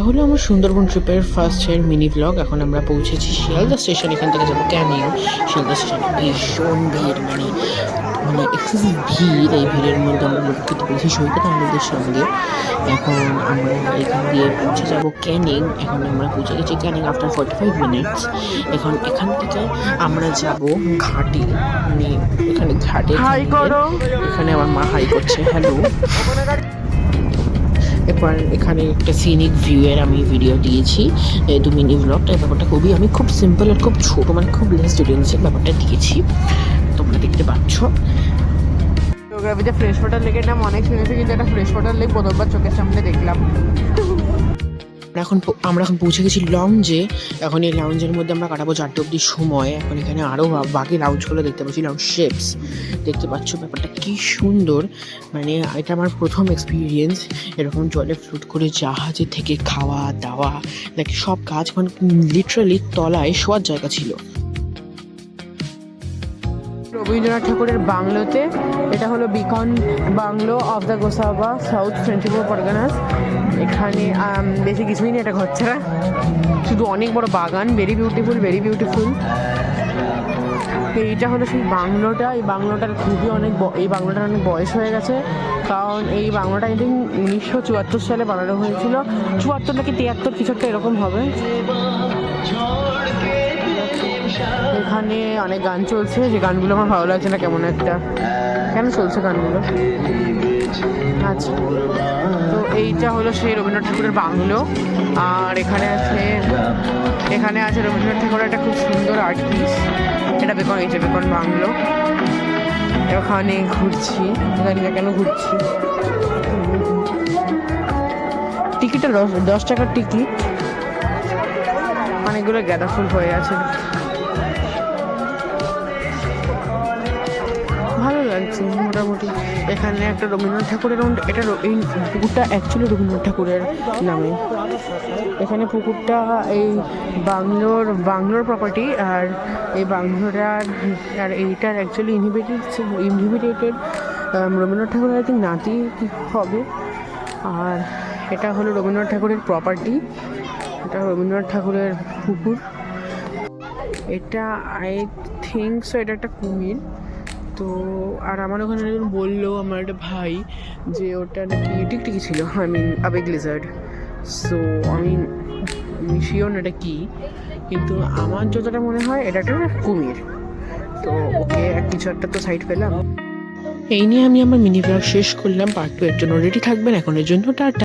হলো আমার সুন্দরবন ট্রিপের ফার্স্ট এর মিনি ব্লগ। এখন আমরা পৌঁছেছি শিয়ালদা স্টেশন। এখান থেকে যাবো ক্যানিং। শিয়ালদা স্টেশনে ভীষণ ভিড়, মানে মানে এক্সেসিভ ভিড়। এই ভিড়ের মধ্যে আমরা লোক খেতে পেরেছি সৈকত আনন্দের সঙ্গে। এখন আমরা এখান দিয়ে পৌঁছে যাব ক্যানিং। এখন আমরা পৌঁছে গেছি ক্যানিং আফটার 45 মিনিটস। এখান থেকে আমরা যাব ঘাটে, মানে এখানে ঘাটে এখানে আমার মা হাই করছে, হ্যালো। এরপর এখানে একটা সিনিক ভিউ এর আমি ভিডিও দিয়েছি, যেহেতু মিনি ব্লগটা। এই ব্যাপারটা আমি খুব সিম্পল আর খুব ছোটো, মানে খুব লেস ডিটেলসের ব্যাপারটা দিয়েছি, তোমরা দেখতে পাচ্ছ। জিওগ্রাফিতে ফ্রেশ ওয়াটার লেকের নাম অনেক শুনেছি, কিন্তু একটা ফ্রেশ ওয়াটার লেক প্রথমবার চোখের সামনে দেখলাম। আমরা এখন পৌঁছে গেছি লাউঞ্জে। এখন এই লাউঞ্জের মধ্যে আমরা কাটাবো 4টে অবধি সময়। এখন এখানে আরও বাকি লাউঞ্জগুলো দেখতে পাচ্ছি, লাউঞ্জ শেপস দেখতে পাচ্ছ। ব্যাপারটা কি সুন্দর, মানে এটা আমার প্রথম এক্সপিরিয়েন্স এরকম জলে ফ্লুট করে জাহাজে থেকে খাওয়া দাওয়া, নাকি সব কাজ, মানে লিটারালি তলায় শোয়ার জায়গা ছিল। রবীন্দ্রনাথ ঠাকুরের বাংলোতে, এটা হলো Beacon bungalow of the Gosaba, south 24 Parganas. এখানে বেশি কিছুই নেই, এটা ঘর ছাড়া, শুধু অনেক বড় বাগান, ভেরি বিউটিফুল, ভেরি বিউটিফুল। এইটা হলো সেই বাংলোটা। এই বাংলোটার এই বাংলোটার অনেক বয়স হয়ে গেছে, কারণ এই বাংলোটা আই থিঙ্ক 1974 সালে বানানো হয়েছিল। 74 নাকি 73 কিছু একটা এরকম হবে। এখানে অনেক গান চলছে, যে গানগুলো আমার ভালো লাগছে না, কেমন একটা, কেন চলছে গানগুলো। আচ্ছা, তো এইটা হলো সেই রবীন্দ্রনাথ ঠাকুরের বাংলো। আর এখানে আছে রবীন্দ্রনাথ ঠাকুরের একটা খুব সুন্দর আর্ট পিস। এটা বেকন বাংলো। ওখানে ঘুরছি, জানি না কেন ঘুরছি। টিকিটটা 10 টাকার টিকিট। অনেকগুলো গাঁদা ফুল হয়ে আছে, ভালো লাগছে মোটামুটি। এখানে একটা রবীন্দ্রনাথ ঠাকুরের, এই পুকুরটা অ্যাকচুয়ালি রবীন্দ্রনাথ ঠাকুরের নামে। এখানে পুকুরটা এই বাংলোর প্রপার্টি। আর এই বাংলোটার আর এইটার অ্যাকচুয়ালি ইনহিবিটেড রবীন্দ্রনাথ ঠাকুরের আই থিঙ্ক নাতি হবে। আর এটা হলো রবীন্দ্রনাথ ঠাকুরের প্রপার্টি, এটা রবীন্দ্রনাথ ঠাকুরের পুকুর। এটা আই থিঙ্ক সো এটা একটা কুমির। তো আর আমার ওখানে একজন বললো, আমার একটা ভাই, যে ওটা নাকি টিকটিকি ছিল, আবেগ লিজার্ড। সো আমি শিওর না এটা কী, কিন্তু আমার যতটা মনে হয় এটা একটা কুমির। তো ওকে কিছু একটা তো সাইড পেলাম। এই নিয়ে আমি আমার মিনি ব্লগ শেষ করলাম। পার্ট 2 এর জন্য রেডি থাকবেন। এখনের জন্য টাটা।